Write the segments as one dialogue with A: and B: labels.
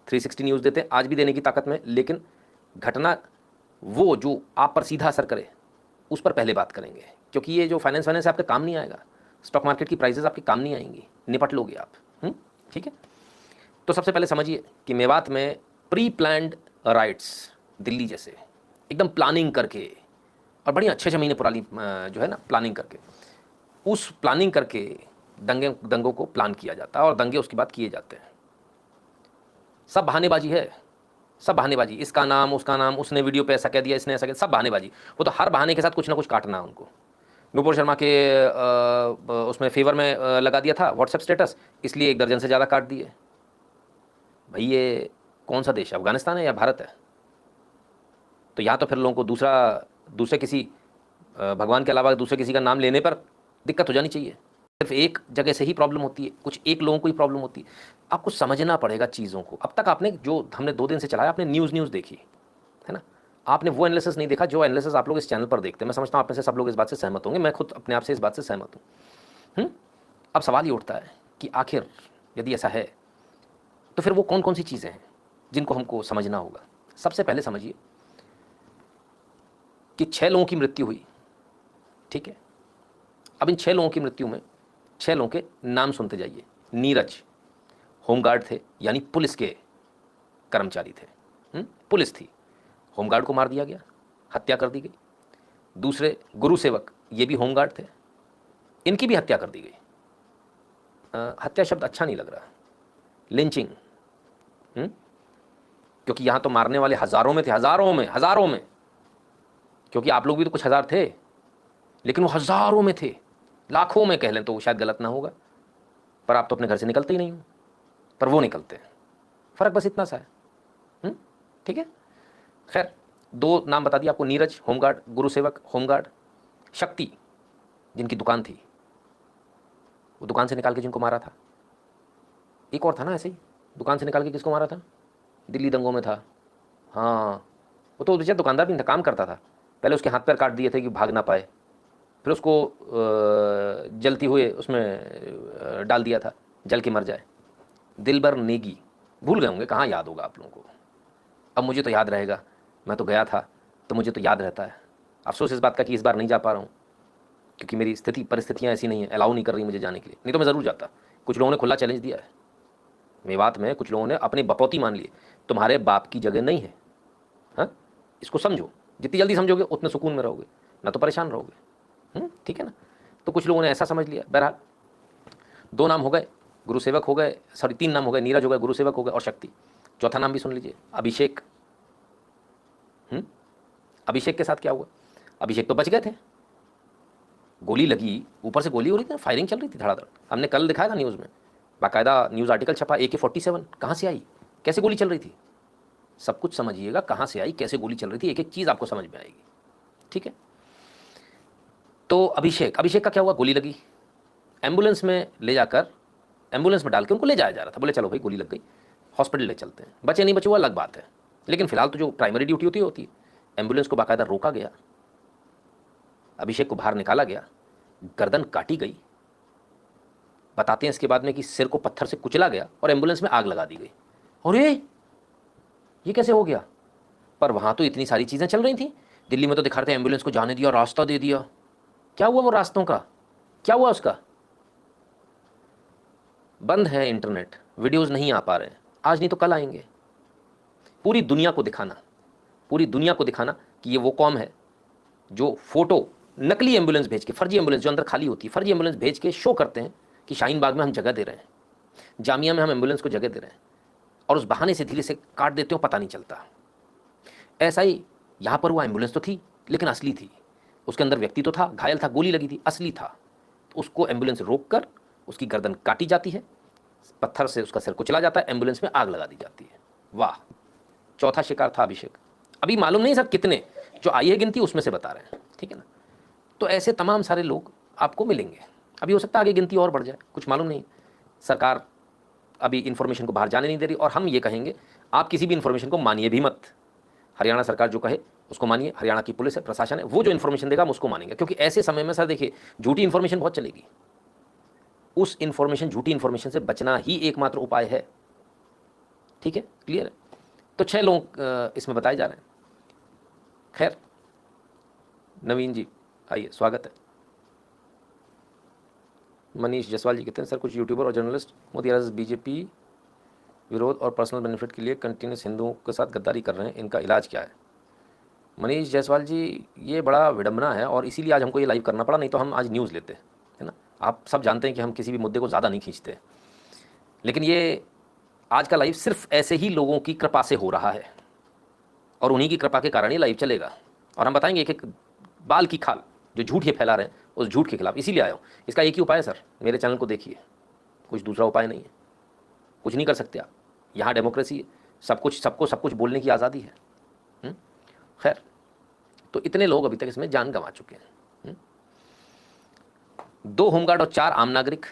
A: 360 news देते हैं, आज भी देने की ताकत में, लेकिन घटना वो जो आप पर सीधा असर करे उस पर पहले बात करेंगे, क्योंकि ये जो फाइनेंस वाइनेंस आपके काम नहीं आएगा, स्टॉक मार्केट की प्राइसेस आपके काम नहीं आएंगी, निपट लोगे आप। ठीक है। तो सबसे पहले समझिए कि मेवात में प्री प्लान्ड राइट्स, दिल्ली जैसे एकदम प्लानिंग करके और बड़ी अच्छे 6 महीने पुरानी जो है ना प्लानिंग करके, उस प्लानिंग करके दंगों को प्लान किया जाता है और दंगे उसके बाद किए जाते हैं। सब बहानेबाजी है, सब बहानेबाजी, इसका नाम उसका नाम, उसने वीडियो पे ऐसा कह दिया, इसने ऐसा कह, सब बहानेबाजी। वो तो हर बहाने के साथ कुछ ना कुछ काटना है उनको। नुपुर शर्मा के उसमें फेवर में लगा दिया था व्हाट्सएप स्टेटस, इसलिए 1 दर्जन से ज़्यादा काट दिए। भाई ये कौन सा देश है, अफगानिस्तान है या भारत है? तो यहाँ तो फिर लोगों को दूसरे किसी भगवान के अलावा दूसरे किसी का नाम लेने पर दिक्कत हो जानी चाहिए। सिर्फ एक जगह से ही प्रॉब्लम होती है, कुछ एक लोगों को ही प्रॉब्लम होती है। आपको समझना पड़ेगा चीज़ों को। अब तक आपने जो हमने 2 दिन से चलाया, आपने न्यूज़ देखी है ना, आपने वो एनालिसिस नहीं देखा जो एनालिसिस आप लोग इस चैनल पर देखते हैं। मैं समझता हूँ आप में से सब लोग इस बात से सहमत होंगे, मैं खुद अपने आप से इस बात से सहमत हूँ। अब सवाल ये उठता है कि आखिर यदि ऐसा है तो फिर वो कौन कौन सी चीज़ें हैं जिनको हमको समझना होगा। सबसे पहले समझिए कि 6 लोगों की मृत्यु हुई, ठीक है। अब इन 6 लोगों की मृत्यु में 6 लोगों के नाम सुनते जाइए। नीरज होमगार्ड थे, यानी पुलिस के कर्मचारी थे, पुलिस थी, होमगार्ड को मार दिया गया, हत्या कर दी गई। दूसरे गुरु सेवक, ये भी होमगार्ड थे, इनकी भी हत्या कर दी गई। हत्या शब्द अच्छा नहीं लग रहा, लिंचिंग, क्योंकि यहाँ तो मारने वाले हज़ारों में थे, हज़ारों में, क्योंकि आप लोग भी तो कुछ हज़ार थे, लेकिन वो हज़ारों में थे, लाखों में कह लें तो शायद गलत ना होगा, पर आप तो अपने घर से निकलते ही नहीं हो, पर वो निकलते हैं। फ़र्क बस इतना सा है। ठीक है। खैर 2 नाम बता दिया आपको, नीरज होमगार्ड, गुरु सेवक होमगार्ड, शक्ति जिनकी दुकान थी, वो दुकान से निकाल के जिनको मारा था। एक और था ना ऐसे ही, दुकान से निकाल के किसको मारा था, दिल्ली दंगों में था। हाँ, वो तो बेचारा दुकानदार भी नहीं था, काम करता था। पहले उसके हाथ पैर काट दिए थे कि भाग ना पाए, फिर उसको जलती हुए उसमें डाल दिया था, जल के मर जाए। दिलबर नेगी, भूल गए होंगे, कहाँ याद होगा आप लोगों को। अब मुझे तो याद रहेगा, मैं तो गया था तो मुझे तो याद रहता है। अफसोस इस बात का कि इस बार नहीं जा पा रहा हूँ, क्योंकि मेरी परिस्थितियाँ ऐसी नहीं है, अलाउ नहीं कर रही मुझे जाने के लिए, नहीं तो मैं ज़रूर जाता। कुछ लोगों ने खुला चैलेंज दिया है मेवात में, कुछ लोगों ने अपनी बपौती मान लिए, तुम्हारे बाप की जगह नहीं है। हाँ, इसको समझो, जितनी जल्दी समझोगे उतने सुकून में रहोगे, ना तो परेशान रहोगे। ठीक है ना। तो कुछ लोगों ने ऐसा समझ लिया। बहरहाल 2 नाम हो गए, गुरु सेवक हो गए, सॉरी 3 नाम हो गए, नीरज हो गए, गुरु सेवक हो गए और शक्ति। चौथा नाम भी सुन लीजिए, अभिषेक। अभिषेक के साथ क्या हुआ? अभिषेक तो बच गए थे, गोली लगी, ऊपर से गोली हो रही थी, फायरिंग चल रही थी धड़ाधड़। हमने कल दिखाया था न्यूज़ में, बाकायदा न्यूज़ आर्टिकल छपा, AK-47 कहाँ से आई, कैसे गोली चल रही थी, सब कुछ समझिएगा, कहाँ से आई, कैसे गोली चल रही थी, एक एक चीज़ आपको समझ में आएगी। ठीक है। तो अभिषेक का क्या हुआ, गोली लगी, एम्बुलेंस में ले जाकर, एम्बुलेंस में डाल के उनको ले जाया जा रहा था। बोले चलो भाई गोली लग गई, हॉस्पिटल ले चलते हैं। बचे नहीं बचे वो अलग बात है, लेकिन फिलहाल तो जो प्राइमरी ड्यूटी होती है, एम्बुलेंस को बाकायदा रोका गया, अभिषेक को बाहर निकाला गया, गर्दन काटी गई। बताते हैं इसके बाद में कि सिर को पत्थर से कुचला गया और एम्बुलेंस में आग लगा दी गई। और ये कैसे हो गया? पर वहाँ तो इतनी सारी चीज़ें चल रही थी, दिल्ली में तो दिखा रहे थे एम्बुलेंस को जाने दिया, रास्ता दे दिया। क्या हुआ वो रास्तों का, क्या हुआ उसका? बंद है इंटरनेट, वीडियोज़ नहीं आ पा रहे हैं, आज नहीं तो कल आएंगे। पूरी दुनिया को दिखाना कि ये वो कौम है जो फोटो नकली एम्बुलेंस भेज के, फर्जी एम्बुलेंस जो अंदर खाली होती है, फर्जी एम्बुलेंस भेज के शो करते हैं कि शाहीन बाग में हम जगह दे रहे हैं, जामिया में हम एम्बुलेंस को जगह दे रहे हैं, और उस बहाने से धीरे से काट देते हो, पता नहीं चलता। ऐसा ही यहाँ पर हुआ, एम्बुलेंस तो थी लेकिन असली थी, उसके अंदर व्यक्ति तो था, घायल था, गोली लगी थी, असली था। तो उसको एम्बुलेंस रोक कर उसकी गर्दन काटी जाती है, पत्थर से उसका सिर कुचला जाता है, एम्बुलेंस में आग लगा दी जाती है। वाह, चौथा शिकार था अभिषेक। अभी मालूम नहीं सर कितने, जो आई है गिनती उसमें से बता रहे हैं, ठीक है ना। तो ऐसे तमाम सारे लोग आपको मिलेंगे। अभी हो सकता है आगे गिनती और बढ़ जाए, कुछ मालूम नहीं। सरकार अभी इन्फॉर्मेशन को बाहर जाने नहीं दे रही, और हम ये कहेंगे आप किसी भी इन्फॉर्मेशन को मानिए भी मत। हरियाणा सरकार जो कहे उसको मानिए, हरियाणा की पुलिस है, प्रशासन है, वो जो इन्फॉर्मेशन देगा हम उसको मानेंगे, क्योंकि ऐसे समय में सर देखिए झूठी इन्फॉर्मेशन बहुत चलेगी। उस इन्फॉर्मेशन, झूठी इन्फॉर्मेशन से बचना ही एकमात्र उपाय है, ठीक है, क्लियर है। तो 6 लोग इसमें बताए जा रहे हैं। खैर, नवीन जी आइए, स्वागत है। मनीष जायसवाल जी कहते हैं सर कुछ यूट्यूबर और जर्नलिस्ट मोदी बीजेपी विरोध और पर्सनल बेनिफिट के लिए कंटिन्यूस हिंदुओं के साथ गद्दारी कर रहे हैं, इनका इलाज क्या है? मनीष जायसवाल जी, ये बड़ा विडंबना है और इसीलिए आज हमको ये लाइव करना पड़ा, नहीं तो हम आज न्यूज़ लेते, है ना। आप सब जानते हैं कि हम किसी भी मुद्दे को ज़्यादा नहीं खींचते, लेकिन ये आज का लाइव सिर्फ ऐसे ही लोगों की कृपा से हो रहा है और उन्हीं की कृपा के कारण ये लाइव चलेगा। और हम बताएंगे एक एक बाल की खाल जो झूठ ये फैला रहे हैं उस झूठ के खिलाफ। इसीलिए आया हूँ। इसका एक ही उपाय है सर, मेरे चैनल को देखिए, कुछ दूसरा उपाय नहीं है। कुछ नहीं कर सकते आप, यहाँ डेमोक्रेसी है, सब कुछ सबको सब कुछ बोलने की आज़ादी है। खैर, तो इतने लोग अभी तक इसमें जान गंवा चुके हैं। 2 होमगार्ड और 4 आम नागरिक।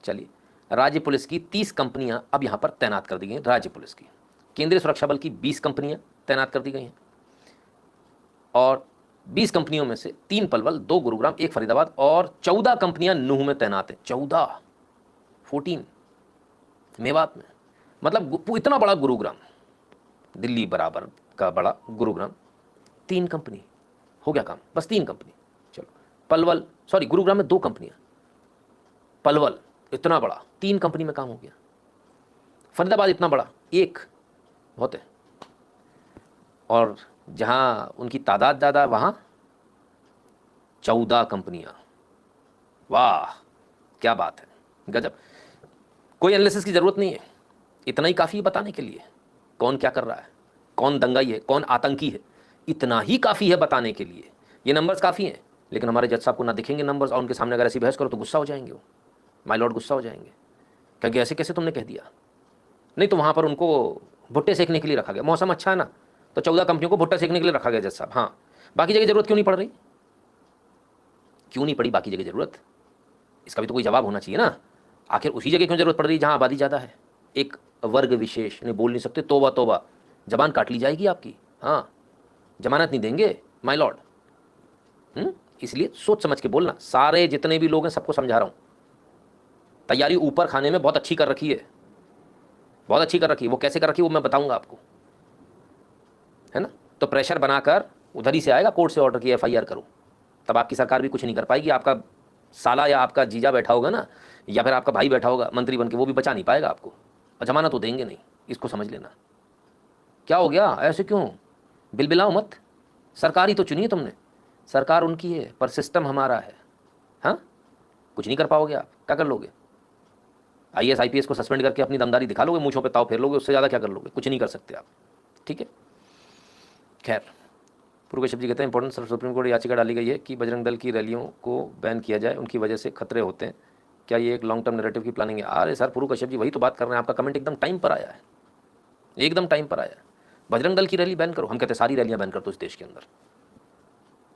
A: चलिए, राज्य पुलिस की 30 कंपनियां अब यहां पर तैनात कर दी गई हैं। राज्य पुलिस की, केंद्रीय सुरक्षा बल की 20 कंपनियां तैनात कर दी गई हैं और 20 कंपनियों में से 3 पलवल, 2 गुरुग्राम, 1 फरीदाबाद और 14 कंपनियां नूह में तैनात हैं। 14 मेवात में, मतलब इतना बड़ा गुरुग्राम, दिल्ली बराबर का बड़ा गुरुग्राम, 3 कंपनी, हो गया काम, बस 3 कंपनी। चलो, पलवल, सॉरी, गुरुग्राम में 2 कंपनियां, पलवल इतना बड़ा, 3 कंपनी में काम हो गया। फरीदाबाद इतना बड़ा, 1 बहुत है। और जहां उनकी तादाद ज़्यादा, वहां 14 कंपनियां। वाह, क्या बात है, गजब। कोई एनालिसिस की जरूरत नहीं है, इतना ही काफ़ी है बताने के लिए कौन क्या कर रहा है, कौन दंगाई है, कौन आतंकी है। इतना ही काफ़ी है बताने के लिए। ये नंबर्स काफ़ी हैं, लेकिन हमारे जज साहब को ना दिखेंगे नंबर्स, और उनके सामने अगर ऐसी बहस करो तो गुस्सा हो जाएंगे वो, माय लॉर्ड गुस्सा हो जाएंगे, क्योंकि ऐसे कैसे तुमने कह दिया। नहीं तो वहाँ पर उनको भुट्टे सेकने के लिए रखा गया। मौसम अच्छा है ना, तो 14 कंपनियों को भुट्टा सेकने के लिए रखा गया जज साहब। हाँ, बाकी जगह जरूरत क्यों नहीं पड़ रही? क्यों नहीं पड़ी बाकी जगह जरूरत? इसका भी तो कोई जवाब होना चाहिए ना। आखिर उसी जगह क्यों जरूरत पड़ रही है जहाँ आबादी ज़्यादा है? एक वर्ग विशेष नहीं बोल नहीं सकते, तोबा तोबा, जबान काट ली जाएगी आपकी। हाँ, जमानत नहीं देंगे माय लॉर्ड। इसलिए सोच समझ के बोलना। सारे जितने भी लोग हैं सबको समझा रहा हूँ, तैयारी ऊपर खाने में बहुत अच्छी कर रखी है, बहुत अच्छी कर रखी है। वो कैसे कर रखी है वो मैं बताऊंगा आपको, है ना। तो प्रेशर बनाकर उधर ही से आएगा, कोर्ट से ऑर्डर किया FIR करो, तब आपकी सरकार भी कुछ नहीं कर पाएगी। आपका साला या आपका जीजा बैठा होगा ना, या फिर आपका भाई बैठा होगा मंत्री बन के, वो भी बचा नहीं पाएगा आपको, और जमानत तो देंगे नहीं। इसको समझ लेना। क्या हो गया, ऐसे क्यों बिलबिलाओ मत, सरकार ही तो चुनी है तुमने, सरकार उनकी है पर सिस्टम हमारा है। हाँ, कुछ नहीं कर पाओगे आप, क्या कर लोगे? IAS IPS को सस्पेंड करके अपनी दमदारी दिखा लोगे, मूंछों पे ताव फेर लोगे, उससे ज़्यादा क्या कर लोगे? कुछ नहीं कर सकते आप, ठीक है। खैर, पूर्व कश्यप जी कहते हैं इंपॉर्टेंट सुप्रीम कोर्ट याचिका डाली गई है कि बजरंग दल की रैलियों को बैन किया जाए, उनकी वजह से खतरे होते हैं। क्या ये एक लॉन्ग टर्म नैरेटिव की प्लानिंग है? अरे सर, पूर्व कश्यप जी वही तो बात कर रहे हैं। आपका कमेंट एकदम टाइम पर आया है, एकदम टाइम पर आया है। बजरंग दल की रैली बैन करो, हम कहते हैं सारी रैलियां बैन कर दो इस देश के अंदर।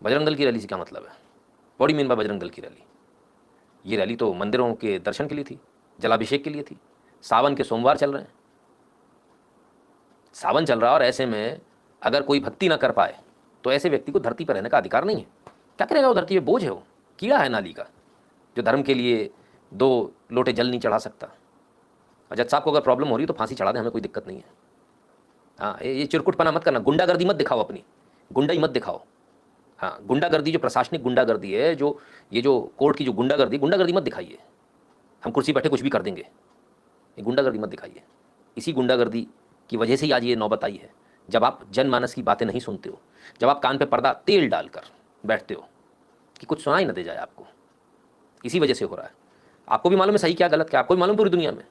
A: बजरंग दल की रैली से क्या मतलब है? What do you mean by Bajrang Dal की रैली? ये रैली तो मंदिरों के दर्शन के लिए थी, जलाभिषेक के लिए थी। सावन के सोमवार चल रहे हैं, सावन चल रहा है, और ऐसे में अगर कोई भक्ति ना कर पाए तो ऐसे व्यक्ति को धरती पर रहने का अधिकार नहीं है। क्या करेगा वो? धरती पे बोझ है वो, कीड़ा है नाली का, जो धर्म के लिए 2 लोटे जल नहीं चढ़ा सकता। जज साहब को अगर प्रॉब्लम हो रही है तो फांसी चढ़ा दें, हमें कोई दिक्कत नहीं है। हाँ, ये चिरकुटपना मत करना, गुंडागर्दी मत दिखाओ, अपनी गुंडाई मत दिखाओ। हाँ, गुंडागर्दी जो प्रशासनिक गुंडागर्दी है, जो ये जो कोर्ट की जो गुंडागर्दी मत दिखाइए। हम कुर्सी बैठे कुछ भी कर देंगे, ये गुंडागर्दी मत दिखाइए। इसी गुंडागर्दी की वजह से ही आज ये नौबत आई है, जब आप जनमानस की बातें नहीं सुनते हो, जब आप कान पे पर्दा तेल डालकर बैठते हो कि कुछ सुनाई न दे जाए आपको। इसी वजह से हो रहा है। आपको भी मालूम है सही क्या गलत क्या, आपको भी मालूम पूरी दुनिया में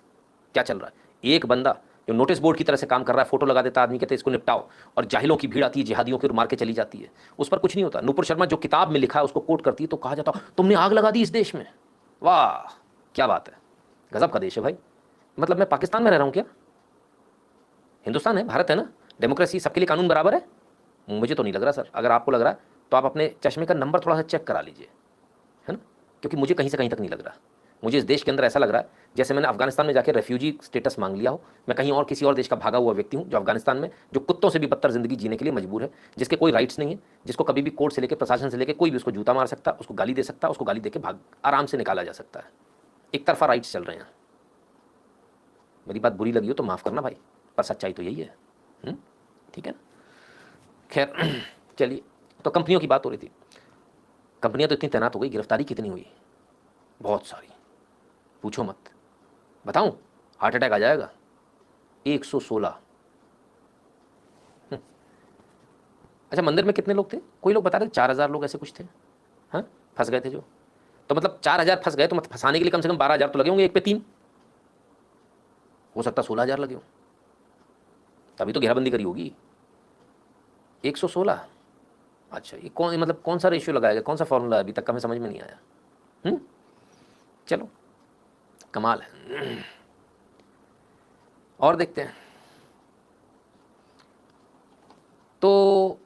A: क्या चल रहा है। एक बंदा जो नोटिस बोर्ड की तरह से काम कर रहा है, फोटो लगा देता है, आदमी कहते हैं इसको निपटाओ, और जाहिलों की भीड़ आती है, जिहादियों की मार के चली जाती है, उस पर कुछ नहीं होता। नुपुर शर्मा जो किताब में लिखा है उसको कोट करती है तो कहा जाता तुमने आग लगा दी इस देश में। वाह, क्या बात है, गजब का देश है भाई। मतलब मैं पाकिस्तान में रह रहा हूँ क्या? हिंदुस्तान है, भारत है ना, डेमोक्रेसी, सबके लिए कानून बराबर है। मुझे तो नहीं लग रहा सर। अगर आपको लग रहा है तो आप अपने चश्मे का नंबर थोड़ा सा चेक करा लीजिए, है ना, क्योंकि मुझे कहीं से कहीं तक नहीं लग रहा। मुझे इस देश के अंदर ऐसा लग रहा है जैसे मैंने अफगानिस्तान में जाकर रेफ्यूजी स्टेटस मांग लिया हो। मैं कहीं और किसी और देश का भागा हुआ व्यक्ति हूँ, जो अफगानिस्तान में जो कुत्तों से भी बदतर जिंदगी जीने के लिए मजबूर है, जिसके कोई राइट्स नहीं है, जिसको कभी भी कोर्ट से लेकर प्रशासन से लेकर कोई भी उसको जूता मार सकता, उसको गाली दे सकता, उसको गाली देकर भाग आराम से निकाला जा सकता है। एक तरफा राइट्स चल रहे हैं। मेरी बात बुरी लगी हो तो माफ़ करना भाई, पर सच्चाई तो यही है। ठीक है ना। खैर चलिए, तो कंपनियों की बात हो रही थी। कंपनियां तो इतनी तैनात हो गई, गिरफ्तारी कितनी हुई, बहुत सारी, पूछो मत। बताऊं, हार्ट अटैक आ जाएगा। 116। अच्छा, मंदिर में कितने लोग थे, कोई लोग बता रहे थे 4000 लोग ऐसे कुछ थे। हाँ, फंस गए थे जो। तो मतलब 4000 फंस गए, तो मतलब फंसाने के लिए कम से कम 12000 तो लगे होंगे, एक पे 3, हो सकता 16000 लगे हों, तभी तो घेराबंदी करी होगी। 116। अच्छा, ये कौन, मतलब कौन सा रेशियो लगाया गया, कौन सा फॉर्मूला अभी तक हमें समझ में नहीं आया। चलो, कमाल है। और देखते हैं। तो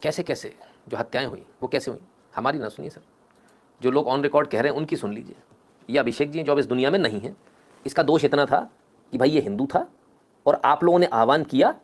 A: कैसे कैसे जो हत्याएं हुई वो कैसे हुई, हमारी ना सुनिए सर, जो लोग ऑन रिकॉर्ड कह रहे हैं उनकी सुन लीजिए। ये अभिषेक जी जो अब इस दुनिया में नहीं है, इसका दोष इतना था कि भाई ये हिंदू था और आप लोगों ने आह्वान किया